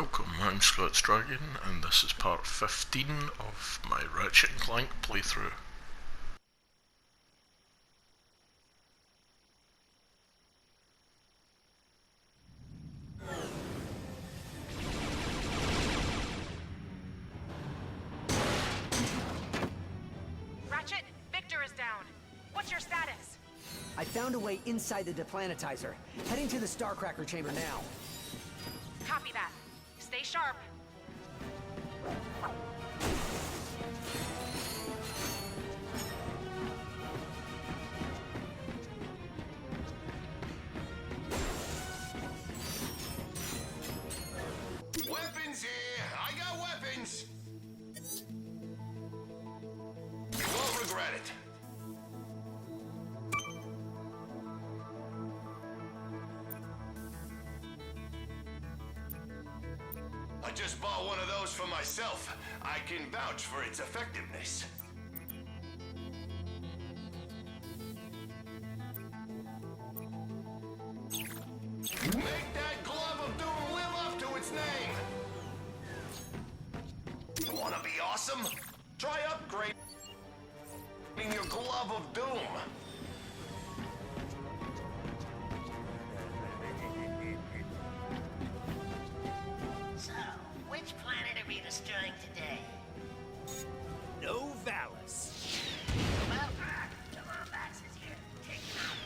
Welcome, I'm Scott Stragan, and this is part 15 of my Ratchet and Clank playthrough. Ratchet, Victor is down. What's your status? I found a way inside the deplanetizer. Heading to the Starcracker chamber now. Copy that. Stay sharp. Weapons here! I got weapons! You won't regret it. I just bought one of those for myself. I can vouch for its effectiveness. Make that glove of doom live up to its name! You wanna be awesome? Try upgrading your glove of doom. So, which planet are we destroying today? No Valis. Well, the Lombax is here. Take him out.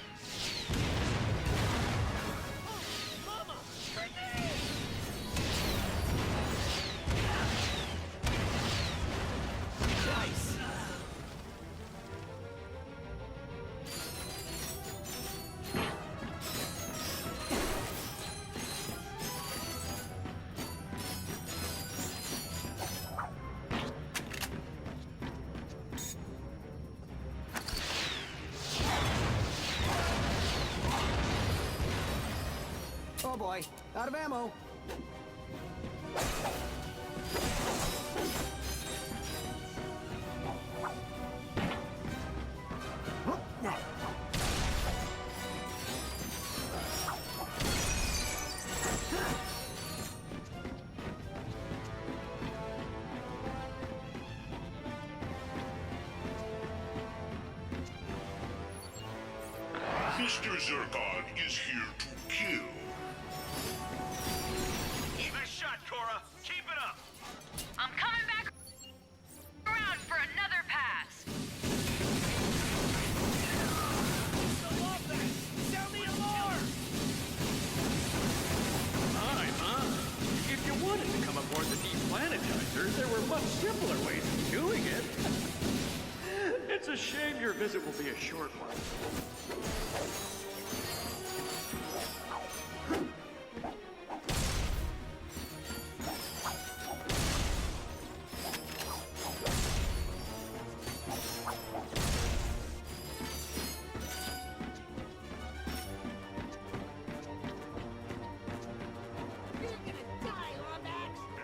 Mama! Nice. Oh boy, out of ammo. Mr. Zurkon is here to kill. Nice shot, Cora. Keep it up. I'm coming back around for another pass. Sound the alarm! If you wanted to come aboard the deplanetizer, there were much simpler ways of doing it. It's a shame your visit will be a short one.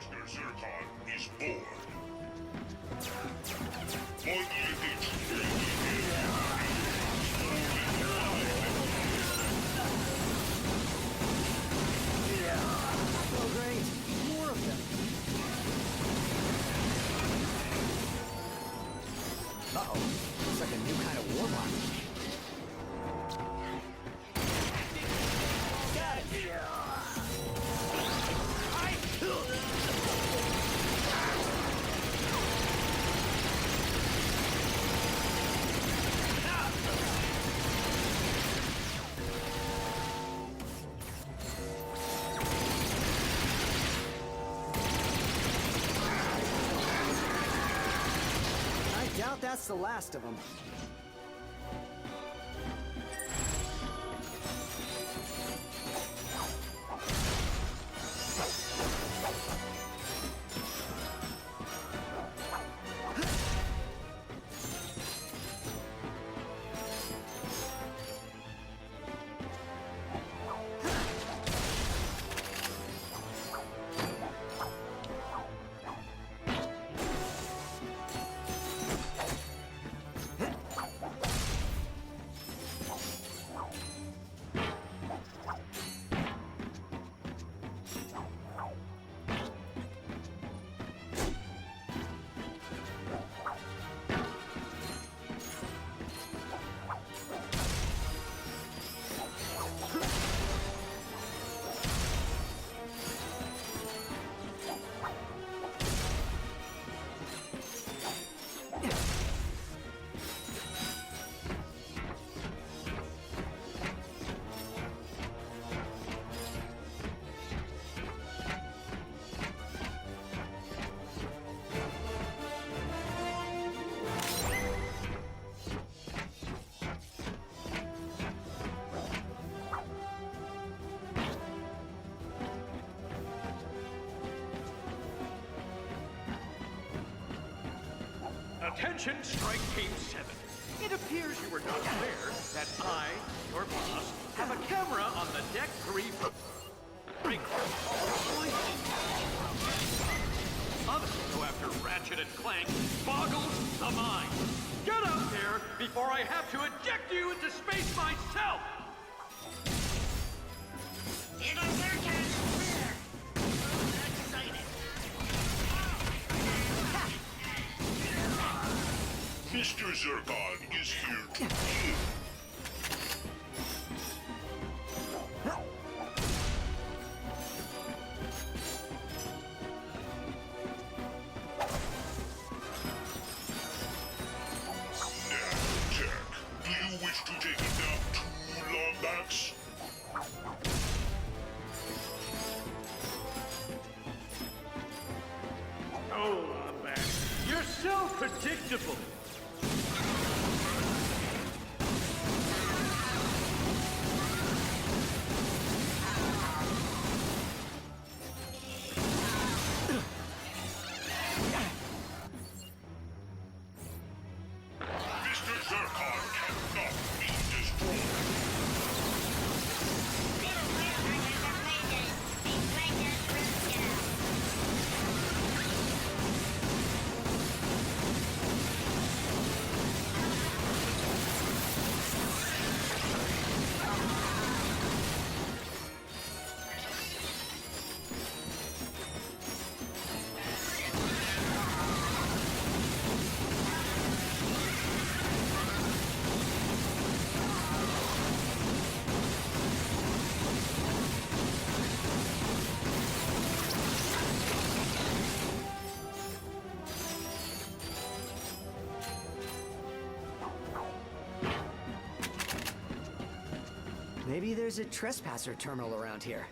Mr. Zurkon is bored. For the Oh great, more of them. Uh-oh, it's like a new kind of warlock. Got it! I doubt that's the last of them. Attention, Strike Team 7. It appears you were not aware that I, your boss, have a camera on the Deck 3 break. Others go after Ratchet and Clank boggles the mind. Get out there before I have to eject you into space myself! It'll hurt us. Excited. Mr. Zircon is here to kill. Jack, do you wish to take a nap too, Lombax? Oh, Lombax, you're so predictable. Mr. Zircon cannot be destroyed. Little firefighters are blazers. These blazers will kill. Maybe there's a trespasser terminal around here.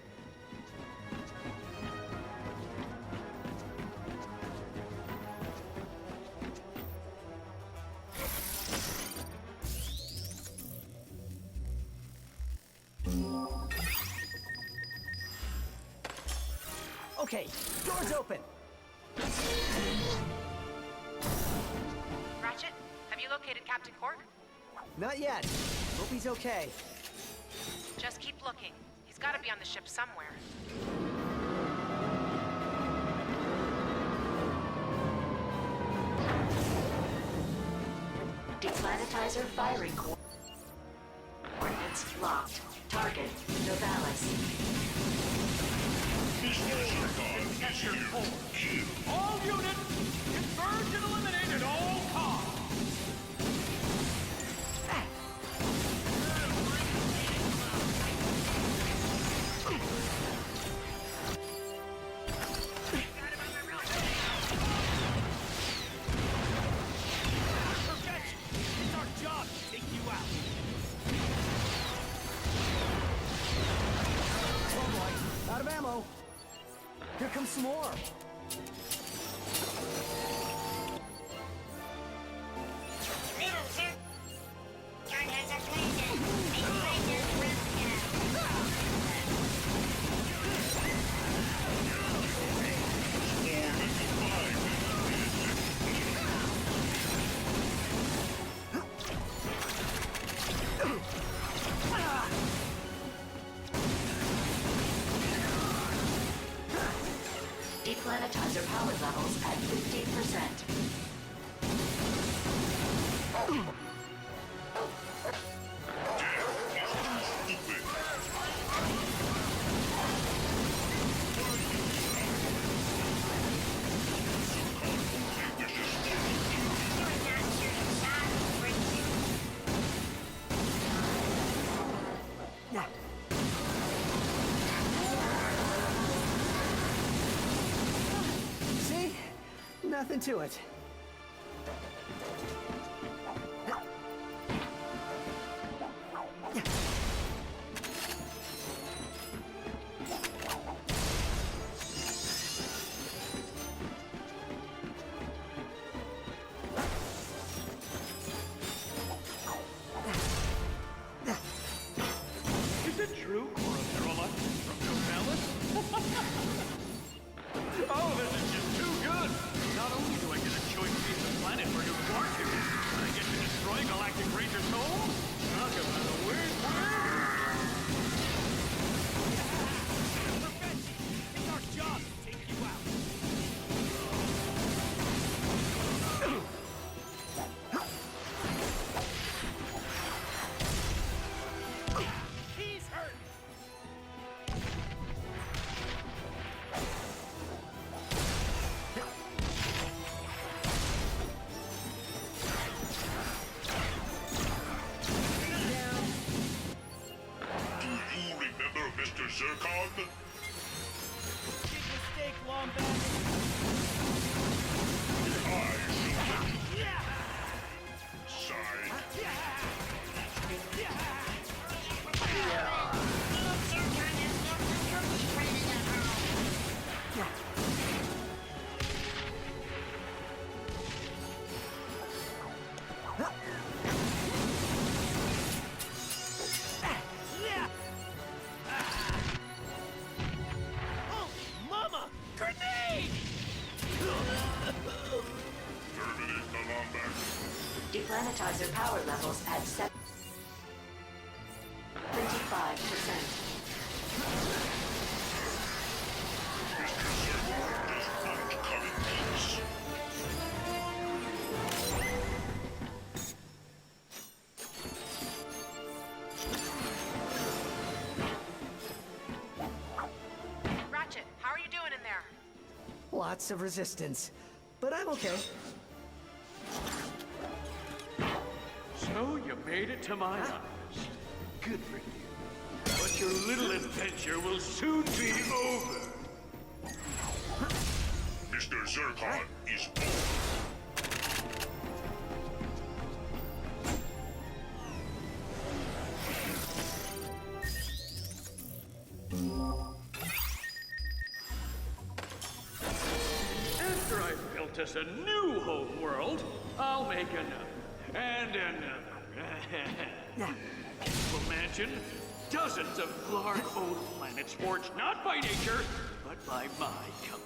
Okay, door's open. Ratchet, have you located Captain Cork? Not yet. Hope he's okay. Just keep looking. He's got to be on the ship somewhere. Deplanetizer firing coordinates locked. Target, Novalis. Mr. Zircon is here to kill. All units, converge and eliminate at all costs! It's our job to take you out. Oh boy, out of ammo. Here comes some more. Little sir. Turn has a blazer. These blazers will kill. Deplanetizer power levels at 15%. See? Nothing to it. Is it true, Cora from Novalis? Oh, this is just too good! Not only do I get a Mama! Grenade! Terminate the Lombax. Deplanetizer power levels at 25%. Mr. Zurkon does not come in peace. Ratchet, how are you doing in there? Lots of resistance, but I'm okay. So you made it to my house. Good for you. But your little adventure will soon be over. Mr. Zurkon is born. After I've built us a new home world, I'll make another. And another. Peaceful mansion, dozens of Glarg-owned planets forged not by nature, but by my company.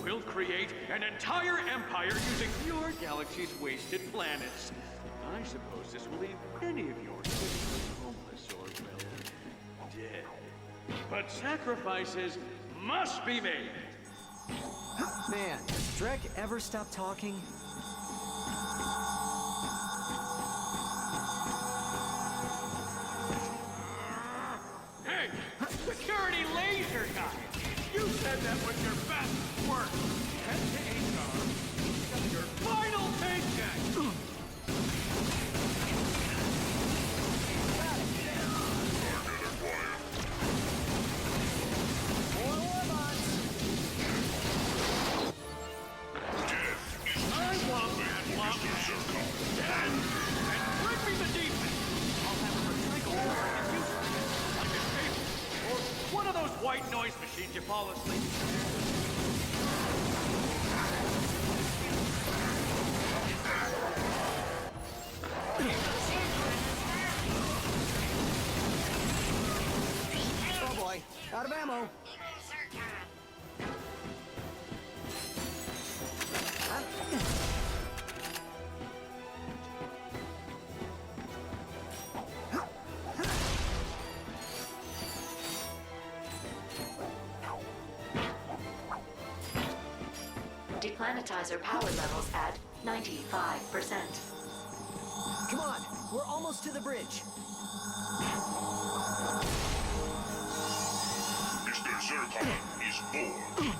We'll create an entire empire using your galaxy's wasted planets. I suppose this will leave any of your citizens homeless or, well, dead. But sacrifices must be made. Man, does Drek ever stop talking? Hey, security laser guy! You said that was your best work! Head to HR. That's your final paycheck! Target acquired. More robots! Death is I want that Mr. Lombax Zurkon. dead! And bring me the defense! I'll have it recycled before I can use it. Like a table. Or one of those white noise machines you fall asleep to. Oh boy, out of ammo. Deplanetizer power levels at 95%. Come on, we're almost to the bridge. Mr. Zurkon is born.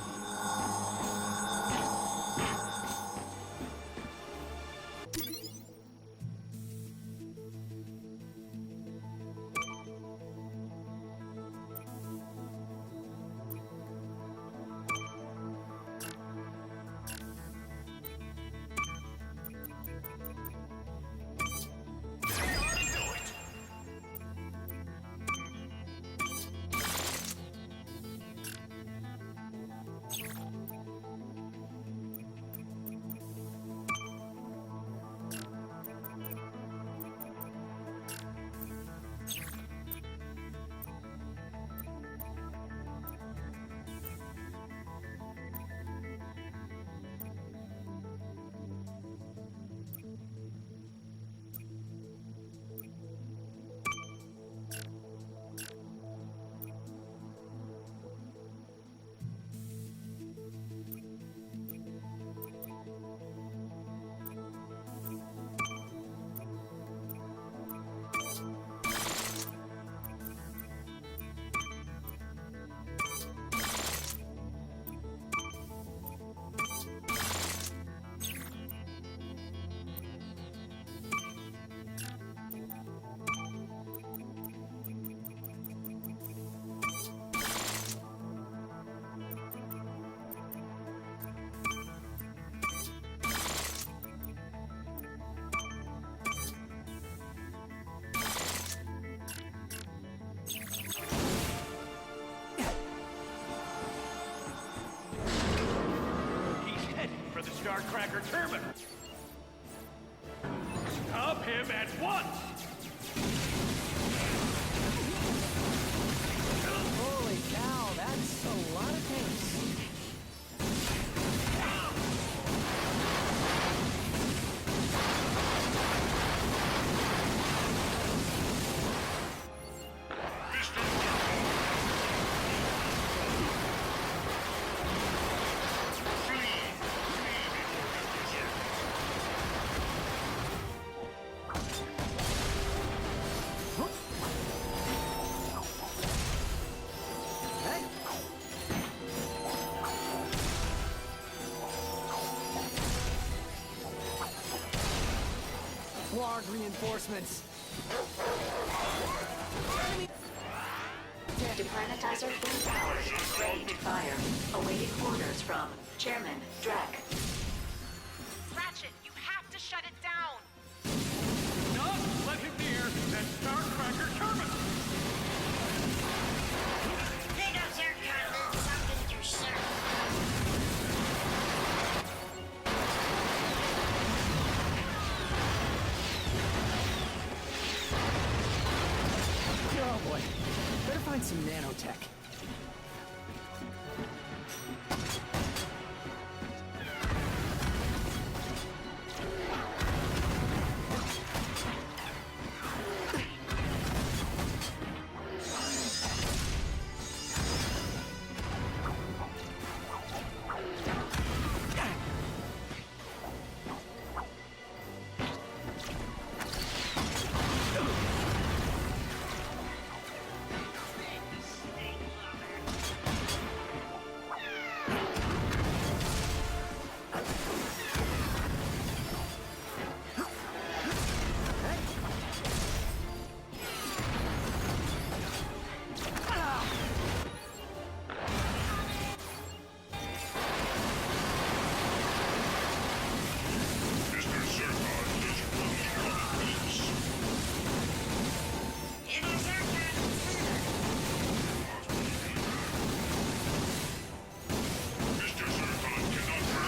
Starcracker turbine. Stop him at once! Holy cow, that's a lot of pace. Mr. Zurkon! Flee! Flee before Mr. Zurkon! Hey, Blarg reinforcements. Deplanetizer full power. Ready to fire. Awaiting orders from Chairman Drac. Ratchet, you have to shut it down! Not let him near that Starcracker turbine! Big up, Zurkon. There's something to serve. Oh boy, better find some nanotech. Mr. Zurkon is really coming loose. It is Zurkon. Mr. Zurkon cannot breathe.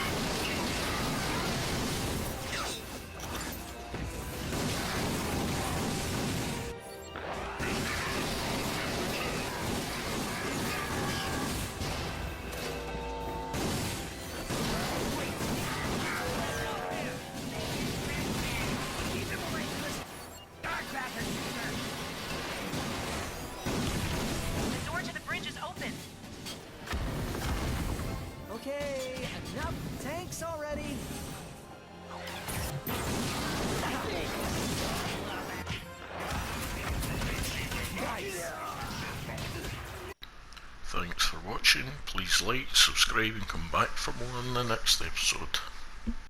The door to the bridge is open. Okay, enough tanks already. Thanks for watching. Please like, subscribe and come back for more in the next episode.